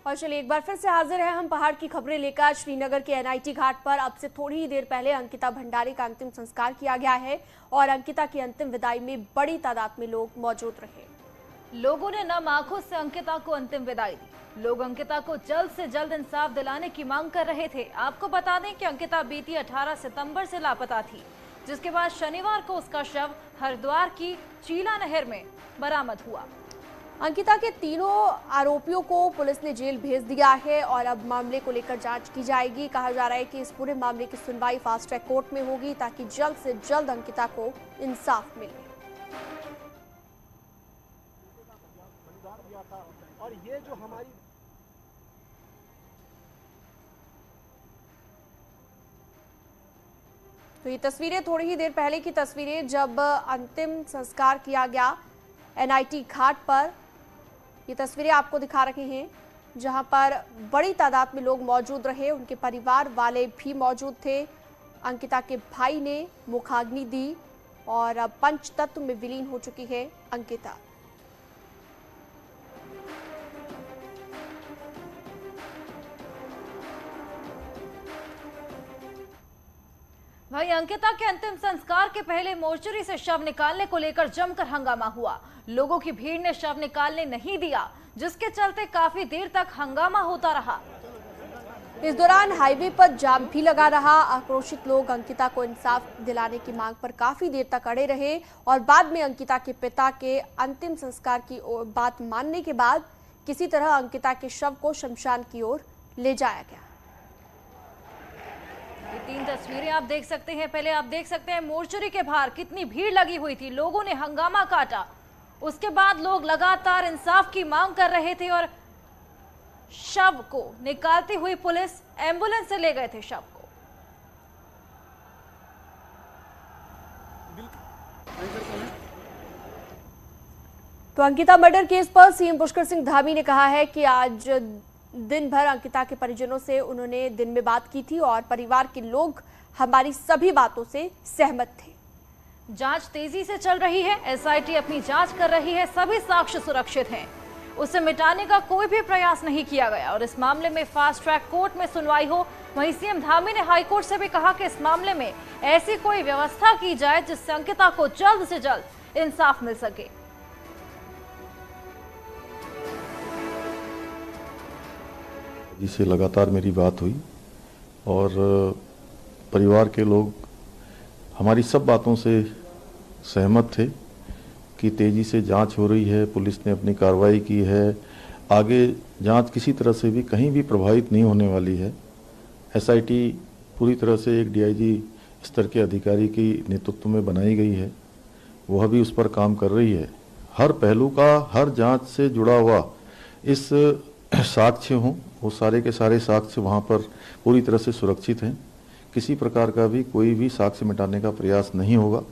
और चलिए एक बार फिर से हाजिर है हम पहाड़ की खबरें लेकर। श्रीनगर के एनआईटी घाट पर अब से थोड़ी ही देर पहले अंकिता भंडारी का अंतिम संस्कार किया गया है और अंकिता की अंतिम विदाई में बड़ी तादाद में लोग मौजूद रहे। लोगों ने नम आंखों से अंकिता को अंतिम विदाई दी। लोग अंकिता को जल्द से जल्द इंसाफ दिलाने की मांग कर रहे थे। आपको बता दें कि अंकिता बीती 18 सितंबर से लापता थी, जिसके बाद शनिवार को उसका शव हरिद्वार की चीला नहर में बरामद हुआ। अंकिता के तीनों आरोपियों को पुलिस ने जेल भेज दिया है और अब मामले को लेकर जांच की जाएगी। कहा जा रहा है कि इस पूरे मामले की सुनवाई फास्ट ट्रैक कोर्ट में होगी ताकि जल्द से जल्द अंकिता को इंसाफ मिले। और ये जो हमारी तो ये तस्वीरें थोड़ी ही देर पहले की तस्वीरें जब अंतिम संस्कार किया गया एनआईटी घाट पर। ये तस्वीरें आपको दिखा रहे हैं जहां पर बड़ी तादाद में लोग मौजूद रहे, उनके परिवार वाले भी मौजूद थे। अंकिता के भाई ने मुखाग्नि दी और अब पंचतत्व में विलीन हो चुकी है अंकिता। वहीं अंकिता के अंतिम संस्कार के पहले मोर्चरी से शव निकालने को लेकर जमकर हंगामा हुआ। लोगों की भीड़ ने शव निकालने नहीं दिया, जिसके चलते काफी देर तक हंगामा होता रहा। इस दौरान हाईवे पर जाम भी लगा रहा। आक्रोशित लोग अंकिता को इंसाफ दिलाने की मांग पर काफी देर तक अड़े रहे और बाद में अंकिता के पिता के अंतिम संस्कार की बात मानने के बाद किसी तरह अंकिता के शव को शमशान की ओर ले जाया गया। ये 3 तस्वीरें आप देख सकते हैं। पहले आप देख सकते हैं मोर्चरी के बाहर कितनी भीड़ लगी हुई थी, लोगों ने हंगामा काटा। उसके बाद लोग लगातार इंसाफ की मांग कर रहे थे और शव को निकालती हुई पुलिस एम्बुलेंस से ले गए थे शव को। तो अंकिता मर्डर केस पर सीएम पुष्कर सिंह धामी ने कहा है कि आज दिन भर अंकिता के परिजनों से उन्होंने दिन में बात की थी और परिवार के लोग हमारी सभी बातों से सहमत थे। जांच तेजी से चल रही है, एसआईटी अपनी जांच कर रही है, सभी साक्ष्य सुरक्षित हैं, उसे मिटाने का कोई भी प्रयास नहीं किया गया और इस मामले में फास्ट ट्रैक कोर्ट में सुनवाई हो। वहीं सीएम धामी ने हाईकोर्ट से भी कहा कि इस मामले में ऐसी कोई व्यवस्था की जाए जिससे अंकिता को जल्द से जल्द इंसाफ मिल सके। जिससे लगातार मेरी बात हुई और परिवार के लोग हमारी सब बातों से सहमत थे कि तेज़ी से जांच हो रही है, पुलिस ने अपनी कार्रवाई की है, आगे जांच किसी तरह से भी कहीं भी प्रभावित नहीं होने वाली है। एसआईटी पूरी तरह से एक डीआईजी स्तर के अधिकारी की नेतृत्व में बनाई गई है, वह भी उस पर काम कर रही है। हर पहलू का, हर जांच से जुड़ा हुआ इस साक्ष्य हों, वो सारे के सारे साक्ष्य वहाँ पर पूरी तरह से सुरक्षित हैं। किसी प्रकार का भी कोई भी साक्ष्य मिटाने का प्रयास नहीं होगा,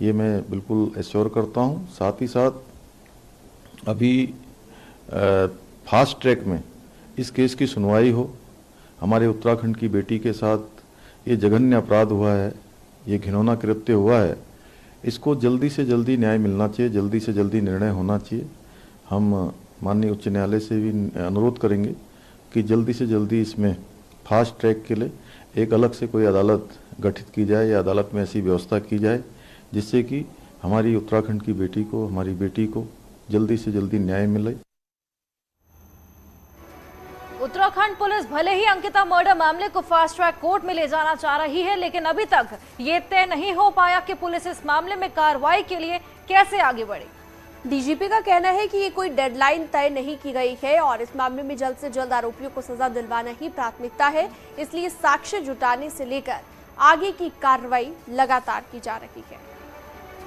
ये मैं बिल्कुल एश्योर करता हूँ। साथ ही साथ अभी फास्ट ट्रैक में इस केस की सुनवाई हो। हमारे उत्तराखंड की बेटी के साथ ये जघन्य अपराध हुआ है, ये घिनौना कृत्य हुआ है, इसको जल्दी से जल्दी न्याय मिलना चाहिए, जल्दी से जल्दी निर्णय होना चाहिए। हम माननीय उच्च न्यायालय से भी अनुरोध करेंगे कि जल्दी से जल्दी इसमें फास्ट ट्रैक के लिए एक अलग से कोई अदालत गठित की जाए या अदालत में ऐसी व्यवस्था की जाए जिससे कि हमारी उत्तराखंड की बेटी को, हमारी बेटी को जल्दी से जल्दी न्याय मिले। उत्तराखंड पुलिस भले ही अंकिता मर्डर मामले को फास्ट ट्रैक कोर्ट में ले जाना चाह रही है, लेकिन अभी तक ये तय नहीं हो पाया कि पुलिस इस मामले में कार्रवाई के लिए कैसे आगे बढ़े। डीजीपी का कहना है कि ये कोई डेडलाइन तय नहीं की गई है और इस मामले में जल्द से जल्द आरोपियों को सजा दिलवाना ही प्राथमिकता है, इसलिए साक्ष्य जुटाने से लेकर आगे की कार्रवाई लगातार की जा रही है।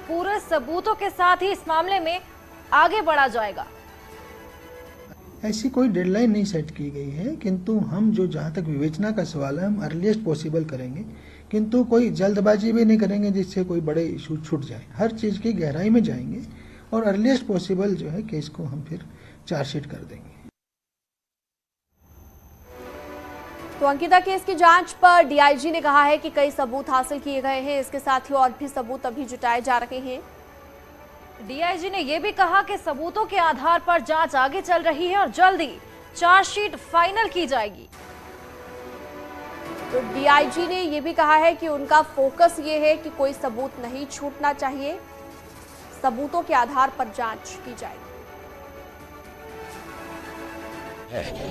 पूरे सबूतों के साथ ही इस मामले में आगे बढ़ा जाएगा। ऐसी कोई डेडलाइन नहीं सेट की गई है, किंतु हम जो जहाँ तक विवेचना का सवाल है हम अर्लीस्ट पॉसिबल करेंगे, किंतु कोई जल्दबाजी भी नहीं करेंगे जिससे कोई बड़े इशू छूट जाए। हर चीज की गहराई में जाएंगे और अर्लीस्ट पॉसिबल जो है केस को हम फिर चार्जशीट कर देंगे। तो अंकिता केस की जांच पर डीआईजी ने कहा है कि कई सबूत हासिल किए गए हैं, इसके साथ ही और भी सबूत अभी जुटाए जा रहे हैं। डीआईजी ने यह भी कहा कि सबूतों के आधार पर जांच आगे चल रही है और जल्द ही चार्जशीट फाइनल की जाएगी। तो डीआईजी ने यह भी कहा है कि उनका फोकस ये है कि कोई सबूत नहीं छूटना चाहिए, सबूतों के आधार पर जांच की जाएगी।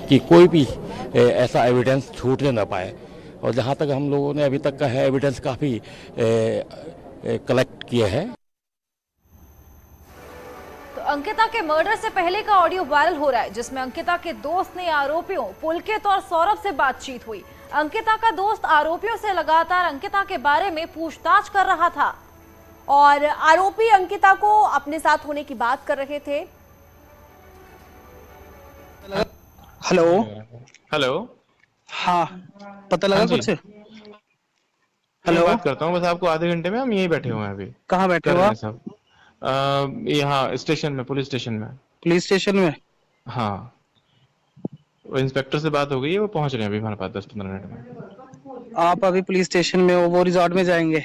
कि कोई भी ऐसा एविडेंस छूटने न पाए, और जहां तक हम लोगों ने अभी तक का है एविडेंस काफी कलेक्ट किए हैं। तो अंकिता के मर्डर से पहले का ऑडियो वायरल हो रहा है, जिसमें अंकिता के दोस्त ने आरोपियों पुलकित और सौरभ से बातचीत हुई। अंकिता का दोस्त आरोपियों से लगातार अंकिता के बारे में पूछताछ कर रहा था और आरोपी अंकिता को अपने साथ होने की बात कर रहे थे। हेलो हेलो, हाँ पता लगा कुछ? हेलो, बात करता हूँ बस आपको आधे घंटे में। हम यहीं बैठे हुए हैं अभी। कहाँ बैठे हो आप? सब यहाँ स्टेशन में, पुलिस स्टेशन में। पुलिस स्टेशन में? हाँ, वो इंस्पेक्टर से बात हो गई है, वो पहुंच रहे हैं अभी हमारे पास 10-15 मिनट में। आप अभी पुलिस स्टेशन में हो, वो रिजॉर्ट में जाएंगे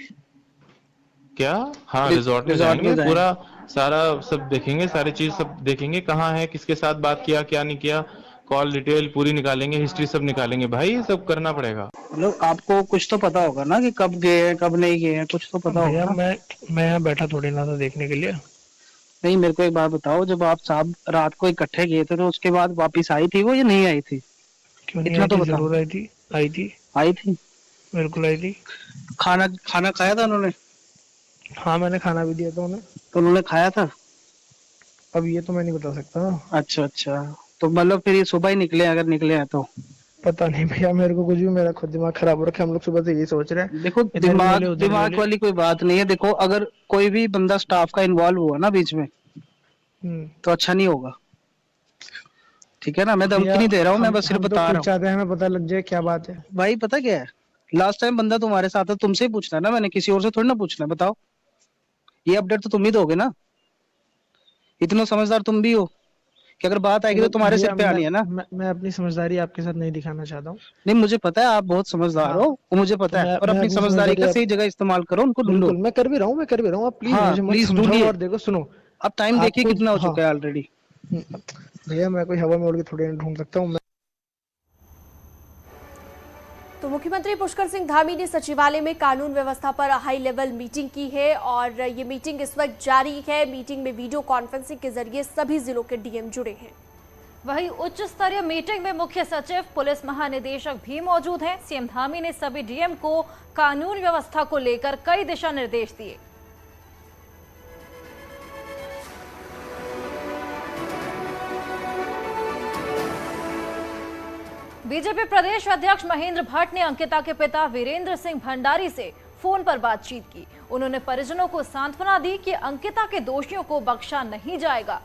क्या? हाँ, रिजॉर्ट में जाएंगे, पूरा सारा सब देखेंगे, सारी चीज सब देखेंगे, कहाँ है, किसके साथ बात किया, क्या नहीं किया, कॉल डिटेल पूरी निकालेंगे, हिस्ट्री सब निकालेंगे। भाई ये सब करना पड़ेगा। मतलब आपको कुछ तो पता होगा ना कि कब गए हैं कब नहीं गए हैं, कुछ तो पता होगा। मैं यहाँ बैठा थोड़ी ना था देखने के लिए। नहीं, मेरे को एक बात बताओ, जब आप साहब रात को इकट्ठे गए थे तो उसके बाद वापिस आई थी वो या नहीं आई थी? क्यों नहीं? इतना तो बता। जरूर आई थी। आई थी, बिल्कुल आई थी। खाना खाया था उन्होंने? हाँ, मैंने खाना भी दिया था उन्हें। तो उन्होंने खाया था? अब ये तो मैं नहीं बता सकता। अच्छा, तो मतलब फिर ये सुबह ही निकले, अगर निकले हैं तो? पता नहीं भैया, मेरे को कुछ भी, मेरा खुद दिमाग खराब हो रखा है। हम लोग सुबह से यही सोच रहे हैं। देखो, दिमाग वाली कोई बात नहीं है। देखो, अगर कोई भी बंदा स्टाफ का इन्वॉल्व हुआ ना बीच में, तो अच्छा नहीं होगा। ठीक है ना? मैं धमकी नहीं दे रहा हूँ, मैं बस सिर्फ बता रहा हूँ। चाहते हैं हमें पता लग जाए क्या बात है। भाई पता क्या है, लास्ट टाइम बंदा तुम्हारे साथ है, तुमसे ही पूछना है ना, मैंने किसी और से थोड़ी ना पूछना है। बताओ, ये अपडेट तो तुम ही दोगे ना। इतना समझदार तुम भी हो कि अगर बात आएगी तो तुम्हारे सिर पे आनी है ना। मैं अपनी समझदारी आपके साथ नहीं दिखाना चाहता हूँ। नहीं, मुझे पता है आप बहुत समझदार हो, वो मुझे पता है, और अपनी समझदारी का सही जगह इस्तेमाल करो, उनको ढूंढो। मैं कर भी रहा हूँ। आप प्लीज ढूंढिए। और देखो, सुनो, अब टाइम देखिए कितना हो चुका है ऑलरेडी। भैया मैं कोई हवा में उड़ के थोड़ी ढूंढ सकता हूँ। तो मुख्यमंत्री पुष्कर सिंह धामी ने सचिवालय में कानून व्यवस्था पर हाई लेवल मीटिंग की है और ये मीटिंग इस वक्त जारी है। मीटिंग में वीडियो कॉन्फ्रेंसिंग के जरिए सभी जिलों के डीएम जुड़े हैं। वहीं उच्च स्तरीय मीटिंग में मुख्य सचिव, पुलिस महानिदेशक भी मौजूद हैं। सीएम धामी ने सभी डीएम को कानून व्यवस्था को लेकर कई दिशा निर्देश दिए। बीजेपी प्रदेश अध्यक्ष महेंद्र भट्ट ने अंकिता के पिता वीरेंद्र सिंह भंडारी से फोन पर बातचीत की। उन्होंने परिजनों को सांत्वना दी कि अंकिता के दोषियों को बख्शा नहीं जाएगा।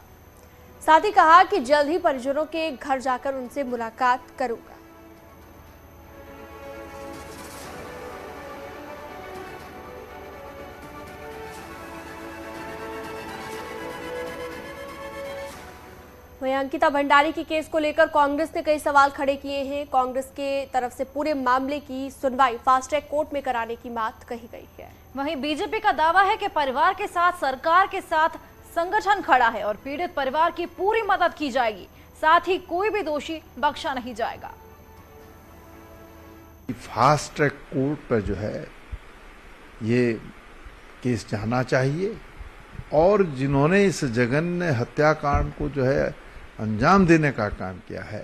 साथ ही कहा कि जल्द ही परिजनों के घर जाकर उनसे मुलाकात करूंगा। वहीं अंकिता भंडारी की केस को लेकर कांग्रेस ने कई सवाल खड़े किए हैं। कांग्रेस के तरफ से पूरे मामले की सुनवाई फास्ट ट्रैक कोर्ट में कराने की बात कही गई है। वहीं बीजेपी का दावा है कि परिवार के साथ, सरकार के साथ संगठन खड़ा है और पीड़ित परिवार की पूरी मदद की जाएगी। साथ ही कोई भी दोषी बख्शा नहीं जाएगा। फास्ट ट्रैक कोर्ट पर जो है ये केस जाना चाहिए और जिन्होंने इस जघन्य हत्याकांड को जो है अंजाम देने का काम किया है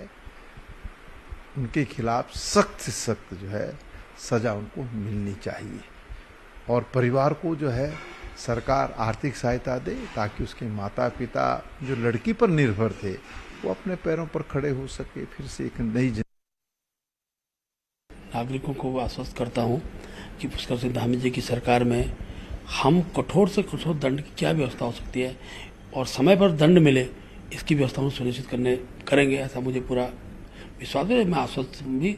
उनके खिलाफ सख्त से सख्त जो है सजा उनको मिलनी चाहिए और परिवार को जो है सरकार आर्थिक सहायता दे ताकि उसके माता पिता जो लड़की पर निर्भर थे वो अपने पैरों पर खड़े हो सके, फिर से एक नई नागरिकों को आश्वस्त करता हूं कि पुष्कर सिंह धामी जी की सरकार में हम कठोर से कठोर दंड की क्या व्यवस्था हो सकती है और समय पर दंड मिले इसकी व्यवस्था हम सुनिश्चित करेंगे, ऐसा मुझे पूरा विश्वास है। मैं आश्वस्त भी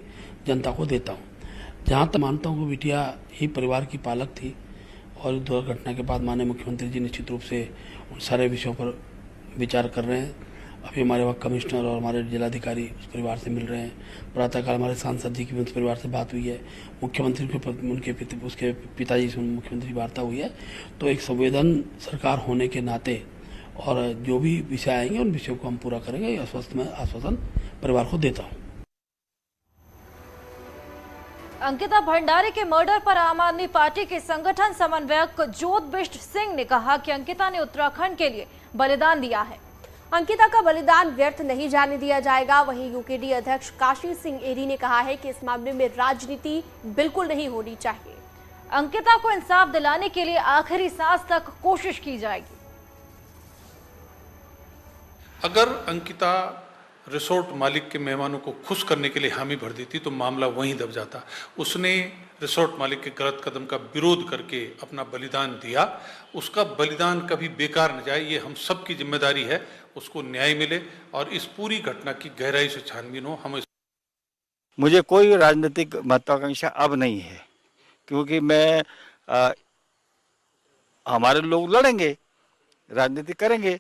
जनता को देता हूं। जहां तक मानता हूं कि बिटिया ही परिवार की पालक थी और दुर्घटना के बाद माननीय मुख्यमंत्री जी निश्चित रूप से उन सारे विषयों पर विचार कर रहे हैं। अभी हमारे वहाँ कमिश्नर और हमारे जिलाधिकारी उस परिवार से मिल रहे हैं। प्रातःकाल हमारे सांसद जी की भी उस परिवार से बात हुई है। मुख्यमंत्री के उसके पिताजी से मुख्यमंत्री की वार्ता हुई है। तो एक संवेदन सरकार होने के नाते और जो भी विषय आएंगे उन विषयों को हम पूरा करेंगे, आश्वासन परिवार को देता हूँ। अंकिता भंडारी के मर्डर पर आम आदमी पार्टी के संगठन समन्वयक जोत बिष्ट सिंह ने कहा कि अंकिता ने उत्तराखंड के लिए बलिदान दिया है। अंकिता का बलिदान व्यर्थ नहीं जाने दिया जाएगा। वहीं यूकेडी अध्यक्ष काशी सिंह एरी ने कहा है कि इस मामले में राजनीति बिल्कुल नहीं होनी चाहिए। अंकिता को इंसाफ दिलाने के लिए आखिरी सांस तक कोशिश की जाएगी। अगर अंकिता रिसोर्ट मालिक के मेहमानों को खुश करने के लिए हामी भर देती तो मामला वहीं दब जाता। उसने रिसोर्ट मालिक के गलत कदम का विरोध करके अपना बलिदान दिया। उसका बलिदान कभी बेकार न जाए, ये हम सब की जिम्मेदारी है। उसको न्याय मिले और इस पूरी घटना की गहराई से छानबीन हो। मुझे कोई राजनीतिक महत्वाकांक्षा अब नहीं है, क्योंकि मैं हमारे लोग लड़ेंगे, राजनीति करेंगे,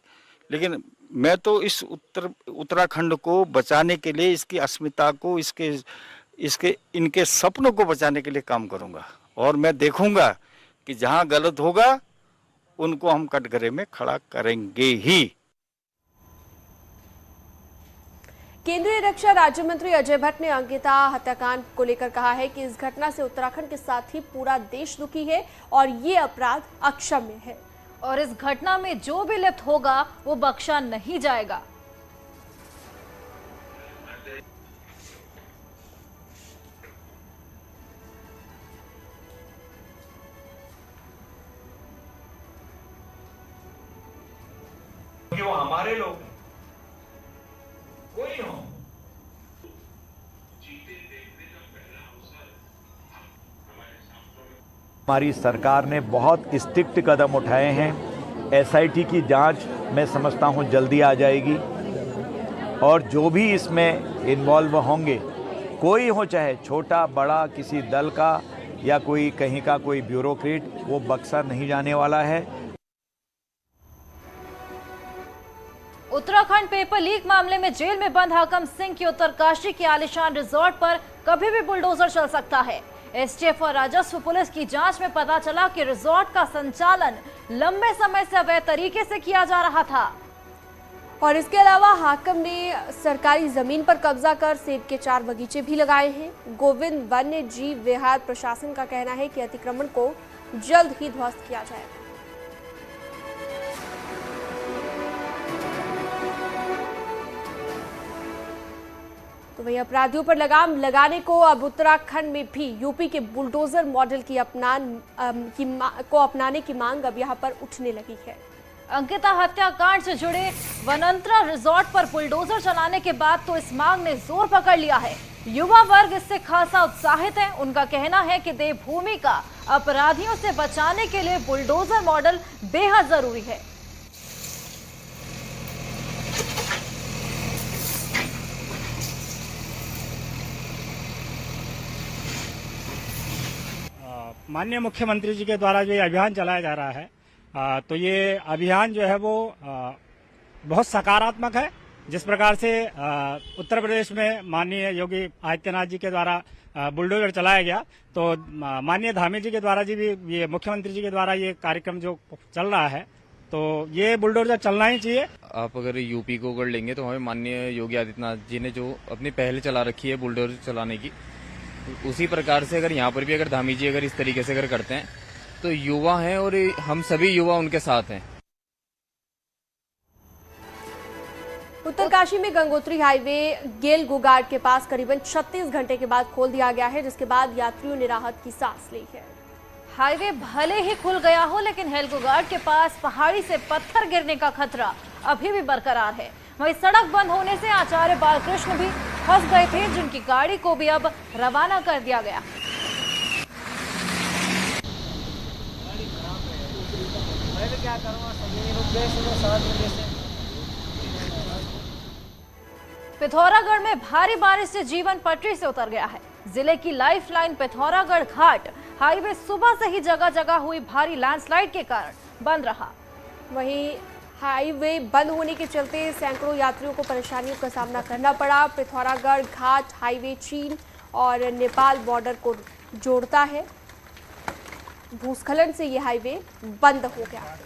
लेकिन मैं तो इस उत्तराखंड को बचाने के लिए, इसकी अस्मिता को, इनके सपनों को बचाने के लिए काम करूंगा। और मैं देखूंगा कि जहां गलत होगा उनको हम कटघरे में खड़ा करेंगे ही। केंद्रीय रक्षा राज्य मंत्री अजय भट्ट ने अंकिता हत्याकांड को लेकर कहा है कि इस घटना से उत्तराखंड के साथ ही पूरा देश दुखी है और ये अपराध अक्षम्य है और इस घटना में जो भी लिप्त होगा वो बख्शा नहीं जाएगा। कि वो हमारे लोग हैं, कोई हो। हमारी सरकार ने बहुत स्ट्रिक्ट कदम उठाए हैं। एसआईटी की जांच मैं समझता हूं जल्दी आ जाएगी और जो भी इसमें इन्वॉल्व होंगे, कोई हो, चाहे छोटा बड़ा, किसी दल का या कोई कहीं का कोई ब्यूरोक्रेट, वो बख्शा नहीं जाने वाला है। उत्तराखंड पेपर लीक मामले में जेल में बंद हाकम सिंह की उत्तरकाशी के आलीशान रिजॉर्ट पर कभी भी बुलडोजर चल सकता है। एसटीएफ और राजस्व पुलिस की जांच में पता चला कि रिजॉर्ट का संचालन लंबे समय से अवैध तरीके से किया जा रहा था। और इसके अलावा हाकम ने सरकारी जमीन पर कब्जा कर सेब के 4 बगीचे भी लगाए हैं। गोविंद वन्य जीव विहार प्रशासन का कहना है कि अतिक्रमण को जल्द ही ध्वस्त किया जाएगा। तो वही अपराधियों पर लगाम लगाने को अब उत्तराखंड में भी यूपी के बुलडोजर मॉडल की अपनाने की मांग अब यहां पर उठने लगी है। अंकिता हत्याकांड से जुड़े वनंतरा रिजॉर्ट पर बुलडोजर चलाने के बाद तो इस मांग ने जोर पकड़ लिया है। युवा वर्ग इससे खासा उत्साहित है। उनका कहना है कि देवभूमि का अपराधियों से बचाने के लिए बुलडोजर मॉडल बेहद जरूरी है। माननीय मुख्यमंत्री जी के द्वारा जो ये अभियान चलाया जा रहा है, तो ये अभियान जो है वो बहुत सकारात्मक है। जिस प्रकार से उत्तर प्रदेश में माननीय योगी आदित्यनाथ जी के द्वारा बुलडोजर चलाया गया, तो माननीय धामी जी के द्वारा ये मुख्यमंत्री जी के द्वारा ये कार्यक्रम जो चल रहा है, तो ये बुलडोजर चलना ही चाहिए। आप अगर यूपी को अगर लेंगे तो हमें माननीय योगी आदित्यनाथ जी ने जो अपनी पहल चला रखी है बुलडोजर चलाने की, उसी प्रकार से अगर यहाँ पर भी अगर धामी जी अगर इस तरीके से अगर करते हैं तो युवा हैं और हम सभी युवा उनके साथ हैं। उत्तरकाशी में गंगोत्री हाईवे गेल गुगाड़ के पास करीबन 36 घंटे के बाद खोल दिया गया है, जिसके बाद यात्रियों ने राहत की सांस ली है। हाईवे भले ही खुल गया हो, लेकिन हेलगुगाड़ के पास पहाड़ी से पत्थर गिरने का खतरा अभी भी बरकरार है। वहीं सड़क बंद होने से आचार्य बालकृष्ण भी फंस गए थे, जिनकी गाड़ी को भी अब रवाना कर दिया गया। पिथौरागढ़ में भारी बारिश से जीवन पटरी से उतर गया है। जिले की लाइफलाइन पिथौरागढ़ घाट हाईवे सुबह से ही जगह जगह हुई भारी लैंडस्लाइड के कारण बंद रहा। वहीं हाईवे बंद होने के चलते सैकड़ों यात्रियों को परेशानियों का सामना करना पड़ा। पिथौरागढ़ घाट हाईवे चीन और नेपाल बॉर्डर को जोड़ता है। भूस्खलन से ये हाईवे बंद हो गया।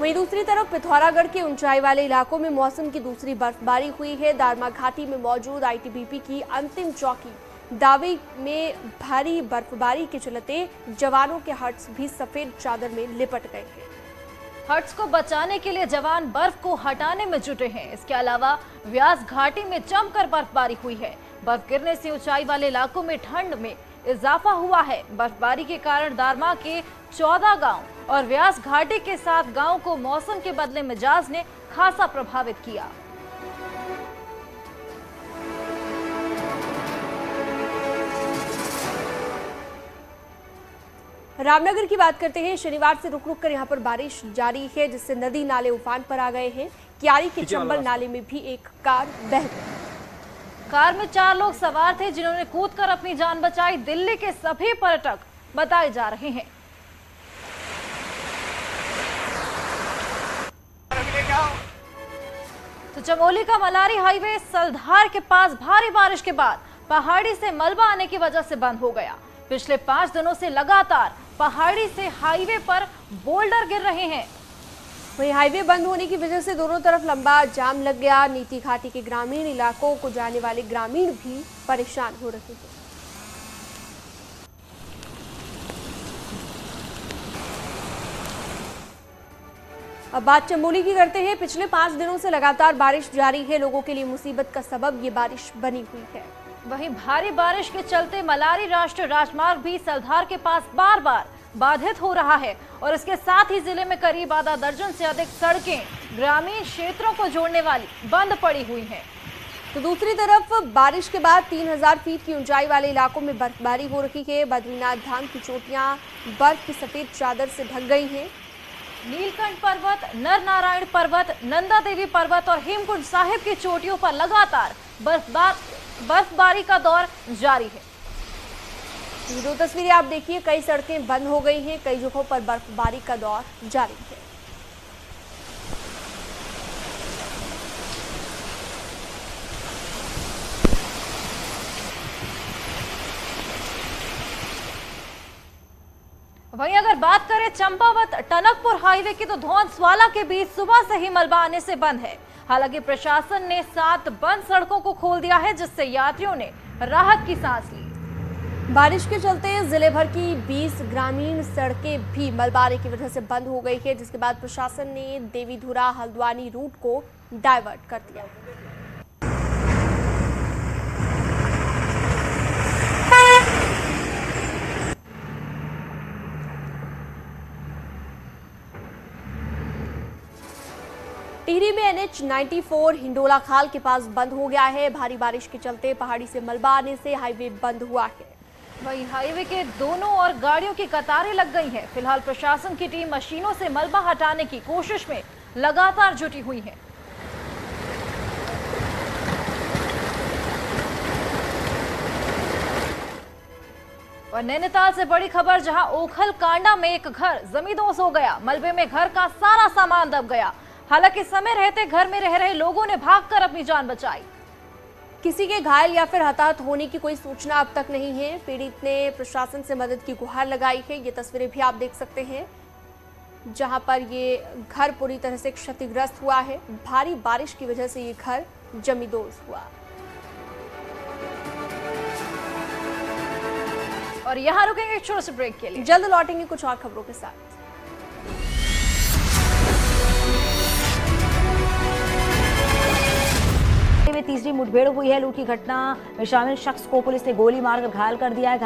वहीं दूसरी तरफ पिथौरागढ़ के ऊंचाई वाले इलाकों में मौसम की दूसरी बर्फबारी हुई है। दारमा घाटी में मौजूद आईटीबीपी की अंतिम चौकी दावी में भारी बर्फबारी के चलते जवानों के हट्स भी सफेद चादर में लिपट गए हैं। हट्स को बचाने के लिए जवान बर्फ को हटाने में जुटे हैं। इसके अलावा व्यास घाटी में जमकर बर्फबारी हुई है। बर्फ गिरने से ऊंचाई वाले इलाकों में ठंड में इजाफा हुआ है। बर्फबारी के कारण दारमा के 14 गांव और व्यास घाटी के 7 गांव को मौसम के बदले मिजाज ने खासा प्रभावित किया। रामनगर की बात करते हैं। शनिवार से रुक रुक कर यहां पर बारिश जारी है, जिससे नदी नाले उफान पर आ गए हैं। क्यारी के चंबल नाले में भी एक कार बह गई। कार में 4 लोग सवार थे, जिन्होंने कूदकर अपनी जान बचाई। दिल्ली के सभी पर्यटक बताए जा रहे हैं। तो चमोली का मलारी हाईवे सलधार के पास भारी बारिश के बाद पहाड़ी से मलबा आने की वजह से बंद हो गया। पिछले 5 दिनों से लगातार पहाड़ी से हाईवे पर बोल्डर गिर रहे हैं। वहीं हाईवे बंद होने की वजह से दोनों तरफ लंबा जाम लग गया। नीति घाटी के ग्रामीण इलाकों को जाने वाले ग्रामीण भी परेशान हो रहे हैं। अब बात चमोली की करते हैं। पिछले 5 दिनों से लगातार बारिश जारी है। लोगों के लिए मुसीबत का सबब ये बारिश बनी हुई है। वहीं भारी बारिश के चलते मलारी राष्ट्रीय राजमार्ग भी सलधार के पास बार बार बाधित हो रहा है और इसके साथ ही जिले में करीब आधा दर्जन से अधिक सड़कें ग्रामीण क्षेत्रों को जोड़ने वाली बंद पड़ी हुई हैं। तो दूसरी तरफ बारिश के बाद 3000 फीट की ऊंचाई वाले इलाकों में बर्फबारी हो रही है। बद्रीनाथ धाम की चोटियां बर्फ की सफेद चादर से ढक गई हैं। नीलकंठ पर्वत, नर नारायण पर्वत, नंदा देवी पर्वत और हेमकुंड साहिब की चोटियों पर लगातार बर्फबारी का दौर जारी है। ये 2 तस्वीरें आप देखिए। कई सड़कें बंद हो गई हैं, कई जगहों पर बर्फबारी का दौर जारी है। वहीं अगर बात करें चंपावत टनकपुर हाईवे की, तो धौंसवाला के बीच सुबह से ही मलबा आने से बंद है। हालांकि प्रशासन ने 7 बंद सड़कों को खोल दिया है, जिससे यात्रियों ने राहत की सांस ली। बारिश के चलते जिले भर की 20 ग्रामीण सड़कें भी मलबारी की वजह से बंद हो गई है, जिसके बाद प्रशासन ने देवीधुरा हल्द्वानी रूट को डाइवर्ट कर दिया। टिहरी में NH 94 हिंडोला खाल के पास बंद हो गया है। भारी बारिश के चलते पहाड़ी से मलबा आने से हाईवे बंद हुआ है। वहीं हाईवे के दोनों ओर गाड़ियों की कतारें लग गई हैं। फिलहाल प्रशासन की टीम मशीनों से मलबा हटाने की कोशिश में लगातार जुटी हुई है। और नैनीताल से बड़ी खबर, जहां ओखल कांडा में एक घर जमींदोज हो गया। मलबे में घर का सारा सामान दब गया। हालांकि समय रहते घर में रह रहे लोगों ने भागकर अपनी जान बचाई। किसी के घायल या फिर हताहत होने की कोई सूचना अब तक नहीं है। पीड़ित ने प्रशासन से मदद की गुहार लगाई है। ये तस्वीरें भी आप देख सकते हैं, जहां पर ये घर पूरी तरह से क्षतिग्रस्त हुआ है। भारी बारिश की वजह से ये घर जमींदोज हुआ। और यहाँ रुकेंगे एक छोटे से ब्रेक के लिए। जल्द लौटेंगे कुछ और खबरों के साथ। में तीसरी मुठभेड़ हुई है। लूट की घटना में शामिल शख्स को पुलिस ने गोली मारकर घायल कर दिया है।